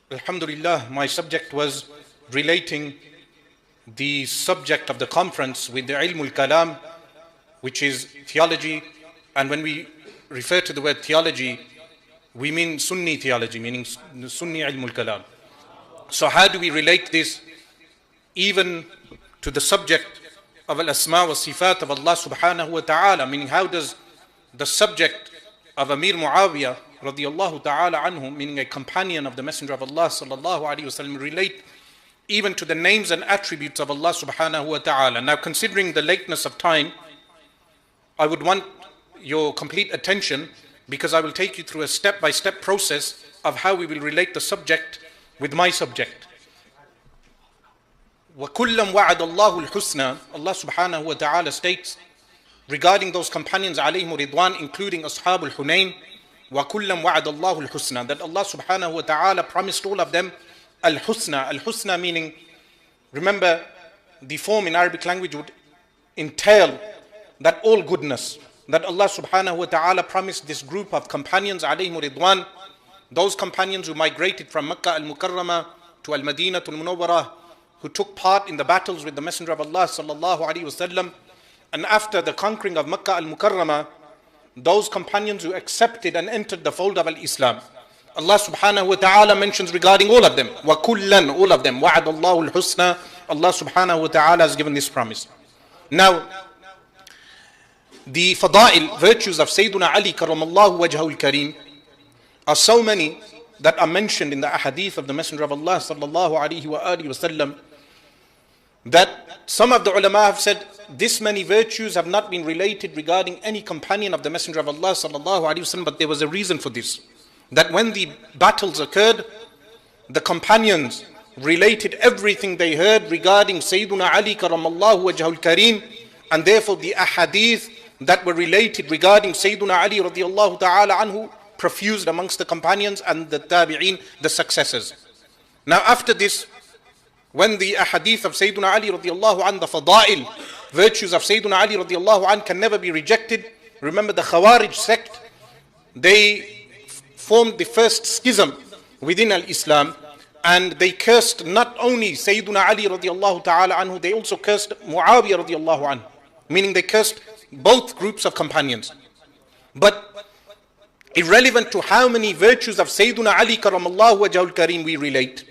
Alhamdulillah, my subject was relating the subject of the conference with the Ilmul Kalam, which is theology. And when we refer to the word theology, we mean Sunni theology, meaning Sunni Ilmul Kalam. So how do we relate this even to the subject of Al-Asma wa Sifat of Allah subhanahu wa ta'ala? Meaning, how does the subject of Amir Muawiyah radiyallahu ta'ala anhu, meaning a companion of the Messenger of Allah sallallahu alayhi wa sallam, relate even to the names and attributes of Allah subhanahu wa ta'ala? Now, considering the lateness of time, I would want your complete attention, because I will take you through a step-by-step process of how we will relate the subject with my subject. وَكُلًّا وَعَدَ اللَّهُ الْحُسْنَى. Allah subhanahu wa ta'ala states regarding those companions alayhim ridwan, including Ashab al-Hunayn, وَكُلًّا وَعَدَ اللَّهُ الْحُسْنَى, that Allah subhanahu wa ta'ala promised all of them al-husna. Al-husna meaning, remember, the form in Arabic language would entail that all goodness, that Allah subhanahu wa ta'ala promised this group of companions alayhim ridwan, those companions who migrated from Makkah al-Mukarramah to al-Madinah al-Munawwarah, who took part in the battles with the Messenger of Allah sallallahu alayhi wa sallam. And after the conquering of Makkah al-Mukarramah, those companions who accepted and entered the fold of al-Islam, Allah subhanahu wa ta'ala mentions regarding all of them, وَكُلًّا, all of them, وَعَدَ اللَّهُ الْحُسْنَى. Allah subhanahu wa ta'ala has given this promise. Now, the fada'il, virtues of Sayyiduna Ali karramallahu wajhahu al-kareem, are so many that are mentioned in the ahadith of the Messenger of Allah sallallahu alayhi wa alihi wa sallam, that some of the ulama have said this many virtues have not been related regarding any companion of the Messenger of Allah sallallahu alayhi wa sallam, but there was a reason for this. That when the battles occurred, the companions related everything they heard regarding Sayyiduna Ali karramallahu wajhahu al-kareem, and therefore the ahadith that were related regarding Sayyiduna Ali radiyallahu ta'ala anhu profused amongst the companions and the tabi'een, the successors. Now after this, when the ahadith of Sayyiduna Ali radiyallahu anhu, the fada'il, virtues of Sayyiduna Ali radiyallahu anhu can never be rejected. Remember, the Khawarij sect, they formed the first schism within al-Islam, and they cursed not only Sayyiduna Ali radiyallahu ta'ala anhu, they also cursed Muawiyah radiyallahu anhu, meaning they cursed both groups of companions. But irrelevant to how many virtues of Sayyiduna Ali karramallahu wajhahu al-kareem we relate,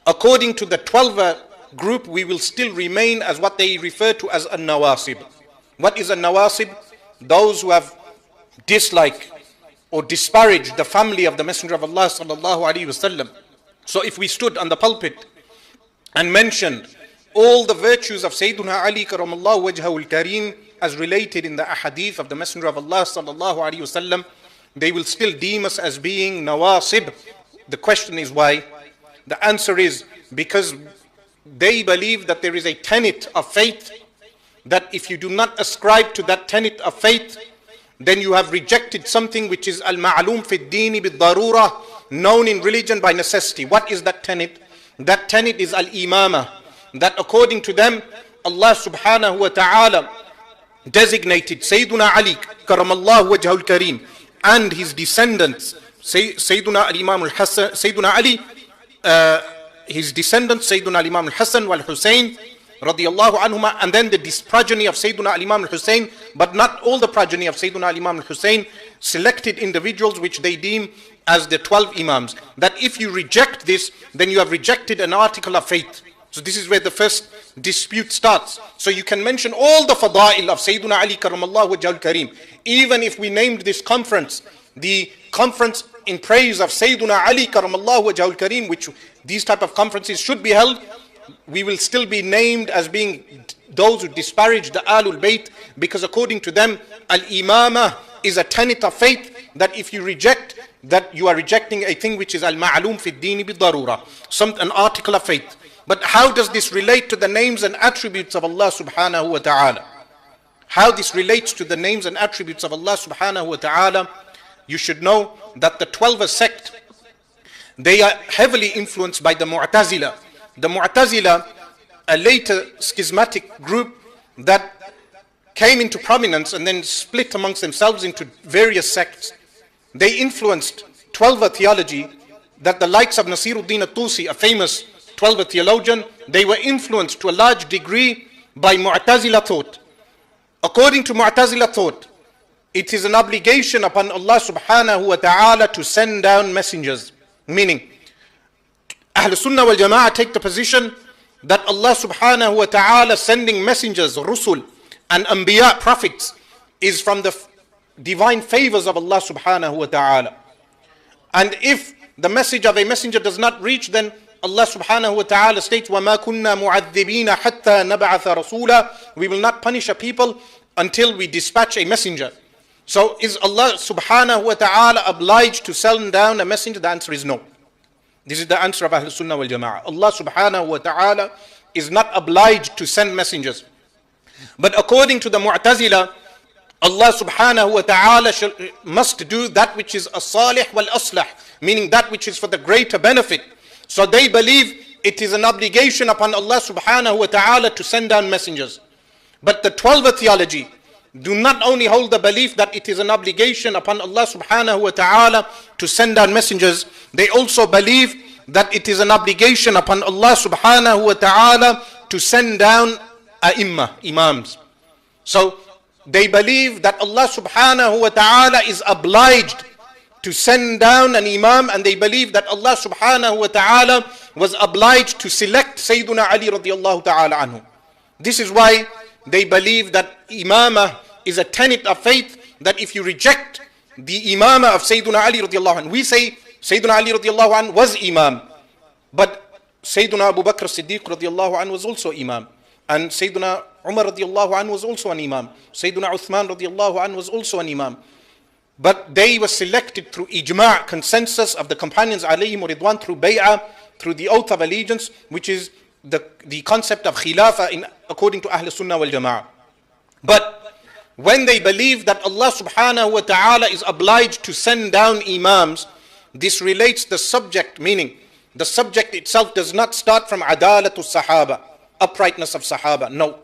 according to the 12 group, we will still remain as what they refer to as an-nawasib. What is an-nawasib? Those who have disliked or disparaged the family of the Messenger of Allah sallallahu alaihi wasallam. So if we stood on the pulpit and mentioned all the virtues of Sayyiduna Ali karramallahu wajhahu al-kareem as related in the ahadith of the Messenger of Allah sallallahu alaihi wasallam, they will still deem us as being nawasib. The question is why? The answer is because they believe that there is a tenet of faith, that if you do not ascribe to that tenet of faith, then you have rejected something which is al-ma'lum fi ad-deen bid-darura, known in religion by necessity. What is that tenet? That tenet is al-imamah, that according to them, Allah subhanahu wa ta'ala designated Sayyiduna Ali karramallahu wajhahu al-kareem and his descendants, Sayyiduna al-Imam al-Hasan, Sayyiduna Ali, his descendants, Sayyiduna al-Imam al-Hasan wal-Husayn radiyallahu anhuma, and then the progeny of Sayyiduna al-Imam al-Husayn, but not all the progeny of Sayyiduna al-Imam al-Husayn, selected individuals which they deem as the 12 Imams. That if you reject this, then you have rejected an article of faith. So this is where the first dispute starts. So you can mention all the fada'il of Sayyiduna Ali karramallahu wajhahu al-kareem. Even if we named this conference the conference in praise of Sayyiduna Ali karramallahu wajhahu al-kareem, which these type of conferences should be held, we will still be named as being those who disparage the Ahlul Bayt, because according to them, al-imamah is a tenet of faith, that if you reject, that you are rejecting a thing which is al-ma'lum fi ad-deen bid-darura, an article of faith. But how does this relate to the names and attributes of Allah subhanahu wa ta'ala? How this relates to the names and attributes of Allah subhanahu wa ta'ala? You should know that the 12 sect, they are heavily influenced by the Mu'tazila. The Mu'tazila, a later schismatic group that came into prominence and then split amongst themselves into various sects. They influenced 12 theology that the likes of Nasiruddin al-Tusi, a famous 12th theologian, they were influenced to a large degree by Mu'tazila thought. According to Mu'tazila thought, it is an obligation upon Allah subhanahu wa ta'ala to send down messengers. Meaning, Ahl Sunnah wal Jama'ah take the position that Allah subhanahu wa ta'ala sending messengers, Rusul and Anbiya, prophets, is from the divine favors of Allah subhanahu wa ta'ala. And if the message of a messenger does not reach, then Allah subhanahu wa ta'ala states, وَمَا كُنَّا مُعَذِّبِينَ حَتَّى نَبْعَثَ رَسُولًا. We will not punish a people until we dispatch a messenger. So is Allah subhanahu wa ta'ala obliged to send down a messenger? The answer is no. This is the answer of Ahl Sunnah wal Jama'ah. Allah subhanahu wa ta'ala is not obliged to send messengers. But according to the Mu'tazila, Allah subhanahu wa ta'ala must do that which is as-salih wal-aslah, meaning that which is for the greater benefit. So they believe it is an obligation upon Allah subhanahu wa ta'ala to send down messengers. But the 12th theology do not only hold the belief that it is an obligation upon Allah subhanahu wa ta'ala to send down messengers, they also believe that it is an obligation upon Allah subhanahu wa ta'ala to send down imams. So they believe that Allah subhanahu wa ta'ala is obliged to send down an imam, and they believe that Allah subhanahu wa ta'ala was obliged to select Sayyiduna Ali radiallahu ta'ala anhu. This is why they believe that Imamah is a tenet of faith, that if you reject the Imamah of Sayyiduna Ali radiallahu anhu, we say Sayyiduna Ali radiallahu anhu was Imam, but Sayyiduna Abu Bakr Siddiq radiallahu anhu was also Imam, and Sayyiduna Umar radiallahu anhu was also an Imam, Sayyiduna Uthman radiallahu anhu was also an Imam. But they were selected through ijma', consensus of the companions alayhim ridwan, through bay'ah, through the oath of allegiance, which is the concept of khilafah according to Ahl Sunnah wal Jama'ah. But when they believe that Allah subhanahu wa ta'ala is obliged to send down imams, this relates the subject, meaning the subject itself does not start from adalatul sahaba, uprightness of sahaba, no.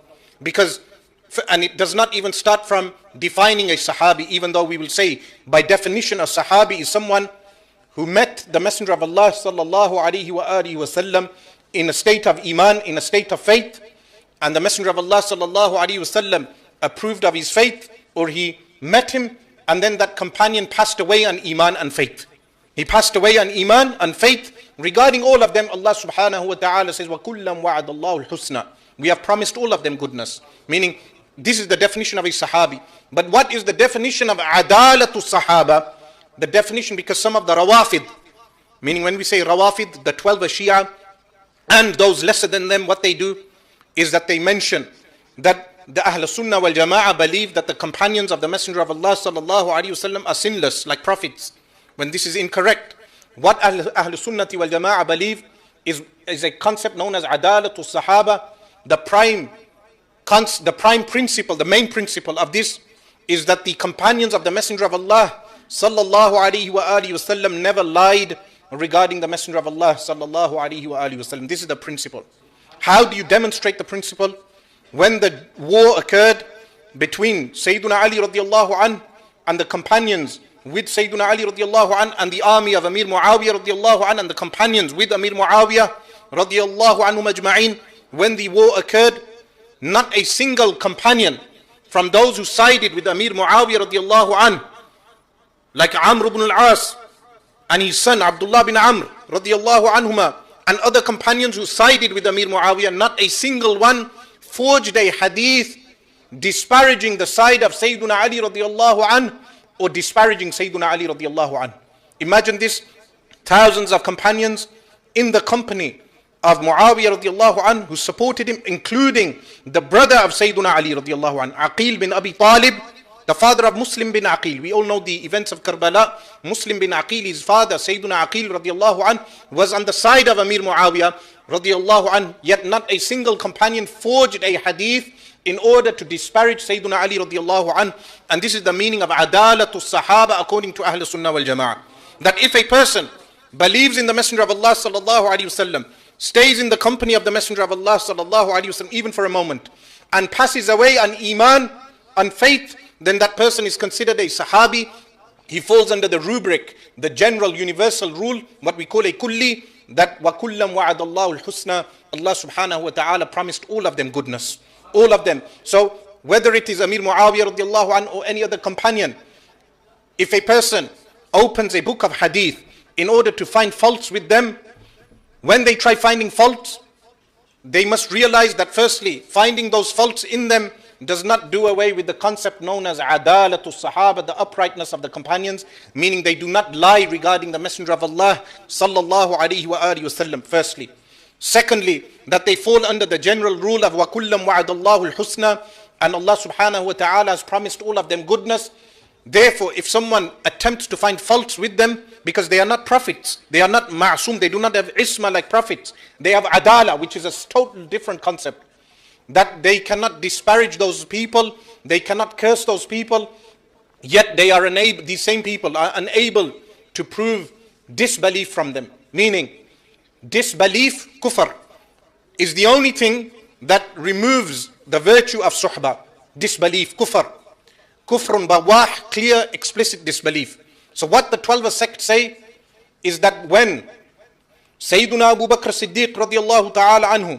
And it does not even start from defining a sahabi, even though we will say by definition a sahabi is someone who met the Messenger of Allah sallallahu alaihi wasallam in a state of iman, in a state of faith, and the Messenger of Allah sallallahu alaihi wasallam approved of his faith, or he met him and then that companion passed away on iman and faith. He passed away on iman and faith. Regarding all of them, Allah subhanahu wa ta'ala says, وَكُلًّا وَعَدَ اللَّهُ الْحُسْنَى. We have promised all of them goodness. Meaning, this is the definition of a sahabi. But what is the definition of adalatul sahaba? The definition, because some of the rawafid, meaning when we say rawafid, the 12 Shia, and those lesser than them, what they do is that they mention that the Ahl Sunnah wal Jama'ah believe that the companions of the Messenger of Allah sallallahu alaihi wasallam are sinless, like prophets, when this is incorrect. What Ahl Sunnati wal Jama'ah believe is a concept known as adalatul sahaba. The prime principle, the main principle of this is that the companions of the Messenger of Allah sallallahu alaihi wasallam never lied regarding the Messenger of Allah sallallahu alaihi wasallam. This is the principle. How do you demonstrate the principle? When the war occurred between Sayyiduna Ali radiallahu anhu and the companions with Sayyiduna Ali radiallahu anhu and the army of Amir Muawiyah radiallahu anhu and the companions with Amir Muawiyah radiallahu anhu majma'in, when the war occurred, not a single companion from those who sided with Amir Muawiyah radiallahu anhu, like Amr ibn al-As and his son Abdullah bin Amr radiallahu anhuma, and other companions who sided with Amir Muawiyah, not a single one forged a hadith disparaging the side of Sayyiduna Ali radiallahu anhu or disparaging Sayyiduna Ali radiallahu anhu. Imagine this, thousands of companions in the company of Muawiyah radiallahu anhu who supported him, including the brother of Sayyiduna Ali radiallahu anhu, Aqil bin Abi Talib, the father of Muslim bin Aqil. We all know the events of Karbala. Muslim bin Aqil, his father, Sayyiduna Aqil radiallahu anhu, was on the side of Amir Muawiyah radiallahu anhu, yet not a single companion forged a hadith in order to disparage Sayyiduna Ali radiallahu anhu. And this is the meaning of adalatul sahaba according to Ahl Sunnah wal Jama'ah. That if a person believes in the Messenger of Allah sallallahu alaihi wasallam, stays in the company of the Messenger of Allah sallallahu alaihi wasallam even for a moment, and passes away on iman, on faith, then that person is considered a sahabi, he falls under the rubric, the general universal rule, what we call a kulli, that وَكُلَّمْ وَعَدَ اللَّهُ الْحُسْنَى, Allah subhanahu wa ta'ala promised all of them goodness. All of them. So whether it is Amir Muawiyah radiallahu anhu or any other companion, if a person opens a book of hadith in order to find faults with them, when they try finding faults, they must realize that firstly, finding those faults in them does not do away with the concept known as adalatul sahaba, the uprightness of the companions, meaning they do not lie regarding the Messenger of Allah sallallahu alaihi wasallam. Firstly. Secondly, that they fall under the general rule of وَكُلَّمْ وَعَدَ اللَّهُ الْحُسْنَى, and Allah subhanahu wa ta'ala has promised all of them goodness. Therefore, if someone attempts to find faults with them, because they are not prophets, they are not ma'asum, they do not have isma like prophets, they have adala, which is a totally different concept, that they cannot disparage those people, they cannot curse those people, yet they are unable, these same people are unable to prove disbelief from them. Meaning, disbelief, kufr, is the only thing that removes the virtue of suhbah. Disbelief, kufr. Kufrun bawah, clear, explicit disbelief. So what the 12 sect say is that when Sayyiduna Abu Bakr Siddiq radiallahu ta'ala anhu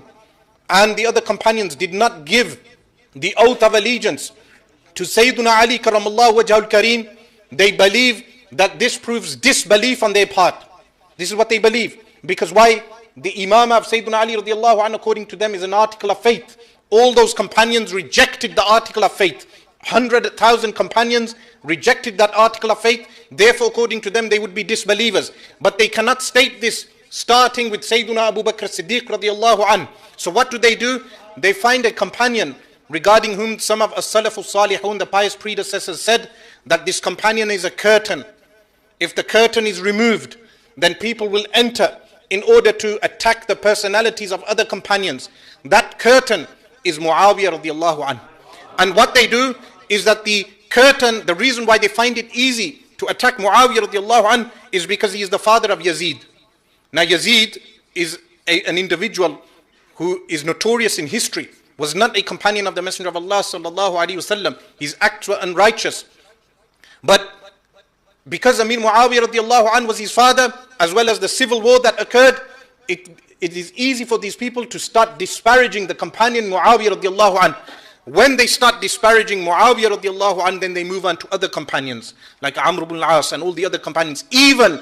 and the other companions did not give the oath of allegiance to Sayyiduna Ali karamallahu wajhul kareem, they believe that this proves disbelief on their part. This is what they believe. Because why? The Imamah of Sayyiduna Ali radiallahu anhu, according to them, is an article of faith. All those companions rejected the article of faith. 100,000 companions rejected that article of faith. Therefore, according to them, they would be disbelievers. But they cannot state this starting with Sayyiduna Abu Bakr Siddiq radiallahu anhu. So what do? They find a companion regarding whom some of as-Salafus Salihun, the pious predecessors, said that this companion is a curtain. If the curtain is removed, then people will enter in order to attack the personalities of other companions. That curtain is Muawiyah radiallahu anhu. And what they do is that the curtain, the reason why they find it easy to attack Muawiyah radiallahu anhu is because he is the father of Yazid. Now Yazid is an individual who is notorious in history, was not a companion of the Messenger of Allah sallallahu alaihi wasallam. His acts were unrighteous. But because Amir Muawiyah radiallahu anhu was his father, as well as the civil war that occurred, it is easy for these people to start disparaging the companion Muawiyah radiallahu anhu. When they start disparaging Muawiyah radiallahu anhu, then they move on to other companions like Amr ibn al-As and all the other companions. Even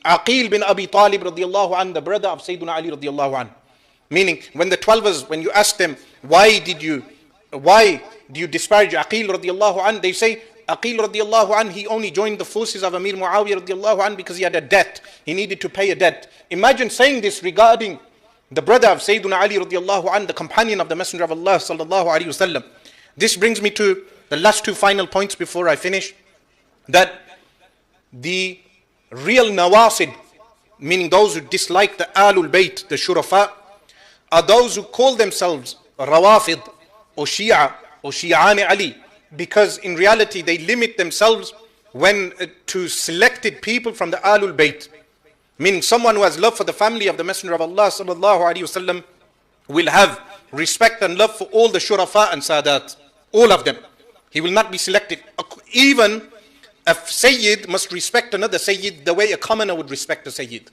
Aqil bin Abi Talib radiallahu anhu, the brother of Sayyiduna Ali radiallahu anhu. Meaning, when the 12ers, when you ask them, why do you disparage Aqil radiallahu anhu? They say, Aqil radiallahu anhu, he only joined the forces of Amir Muawiyah radiallahu anhu because he had a debt. He needed to pay a debt. Imagine saying this regarding the brother of Sayyiduna Ali radiallahu anhu, the companion of the Messenger of Allah sallallahu alaihi wasallam. This brings me to the last two final points before I finish. That the real nawasib, meaning those who dislike the Ahlul Bayt, the Shurafa, are those who call themselves Rawafid or Shia or Shi'an Ali, because in reality they limit themselves to selected people from the Ahlul Bayt. Meaning someone who has love for the family of the Messenger of Allah sallallahu alaihi wasallam will have respect and love for all the Shurafa and Sadat, all of them. He will not be selected. Even a Sayyid must respect another Sayyid the way a commoner would respect a Sayyid.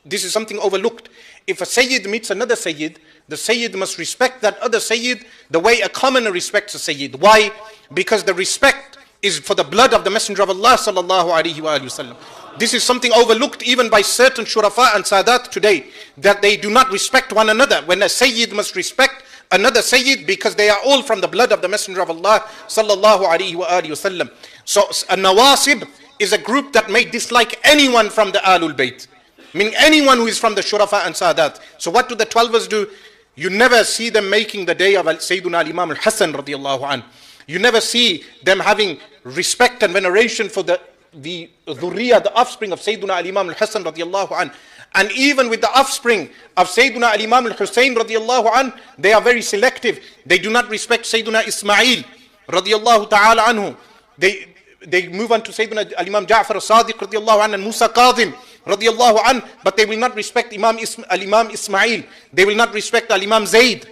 This is something overlooked. If a Sayyid meets another Sayyid, the Sayyid must respect that other Sayyid the way a commoner respects a Sayyid. Why? Because the respect is for the blood of the Messenger of Allah sallallahu alaihi wasallam. This is something overlooked even by certain Shurafa and Sadat today, that they do not respect one another. When a Sayyid must respect another Sayyid because they are all from the blood of the Messenger of Allah sallallahu alaihi wasallam. So a Nawasib is a group that may dislike anyone from the Ahlul Bayt, meaning anyone who is from the Shurafa and Sadat. So what do the 12ers do? You never see them making the day of Sayyiduna Imam al-Hasan radiallahu anhu. You never see them having respect and veneration for the dhurriya, the offspring of Sayyiduna al-Imam al-Hasan radiallahu anhu. And even with the offspring of Sayyiduna al-Imam al-Husayn radiallahu anhu, they are very selective. They do not respect Sayyiduna Ismail radiallahu ta'ala anhu. They move on to Sayyiduna al-Imam Ja'far al-Sadiq radiallahu anhu and Musa Qadim radiallahu anhu, but they will not respect Imam Ismail. They will not respect al-Imam Zayd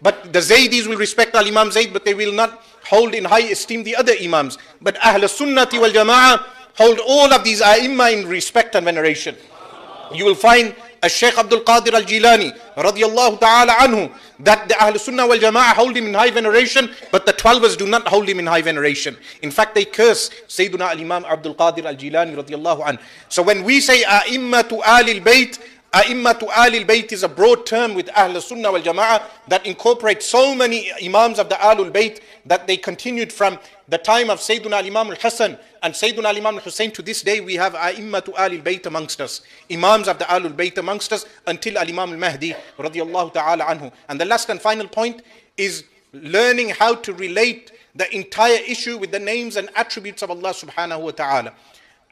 But the Zaydis will respect Al-Imam Zayd, but they will not hold in high esteem the other Imams. But Ahl Sunnati wal Jama'ah hold all of these A'imma in respect and veneration. You will find Shaykh Abdul Qadir al-Jilani radiyallahu ta'ala anhu, that the Ahl Sunnah wal Jama'ah hold him in high veneration, but the 12ers do not hold him in high veneration. In fact, they curse Sayyiduna al-Imam Abdul Qadir al-Jilani radiyallahu anhu. So when we say A'immatu Ahlil Bayt, A'immatu Ahlil Bayt is a broad term with Ahl Sunnah wal Jama'ah that incorporates so many Imams of the Ahlul Bayt that they continued from the time of Sayyiduna al-Imam al-Hasan and Sayyiduna al-Imam al-Hussein to this day. We have A'immatu Ahlil Bayt amongst us, Imams of the Ahlul Bayt amongst us, until al-Imam al-Mahdi radiyallahu ta'ala anhu. And the last and final point is learning how to relate the entire issue with the names and attributes of Allah subhanahu wa ta'ala.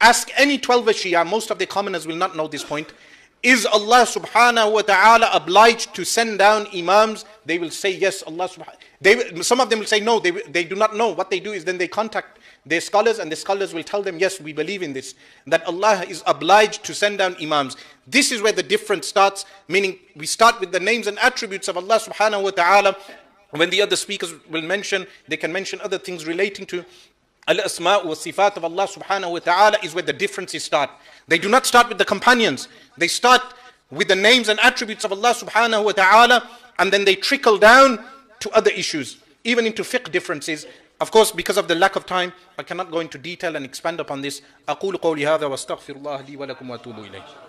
Ask any 12 Shia, most of the commoners will not know this point. Is Allah subhanahu wa ta'ala obliged to send down Imams? They will say yes, Allah subhanahu. Some of them will say no, they do not know. What they do is then they contact their scholars, and the scholars will tell them, yes, we believe in this, that Allah is obliged to send down Imams. This is where the difference starts, meaning we start with the names and attributes of Allah subhanahu wa ta'ala. When the other speakers will mention, they can mention other things relating to al-asma' wa sifat of Allah subhanahu wa ta'ala, is where the differences start. They do not start with the companions. They start with the names and attributes of Allah subhanahu wa ta'ala, and then they trickle down to other issues, even into fiqh differences. Of course, because of the lack of time, I cannot go into detail and expand upon this. أقول قولي هذا واستغفر الله لي ولكم وأتوب إليه.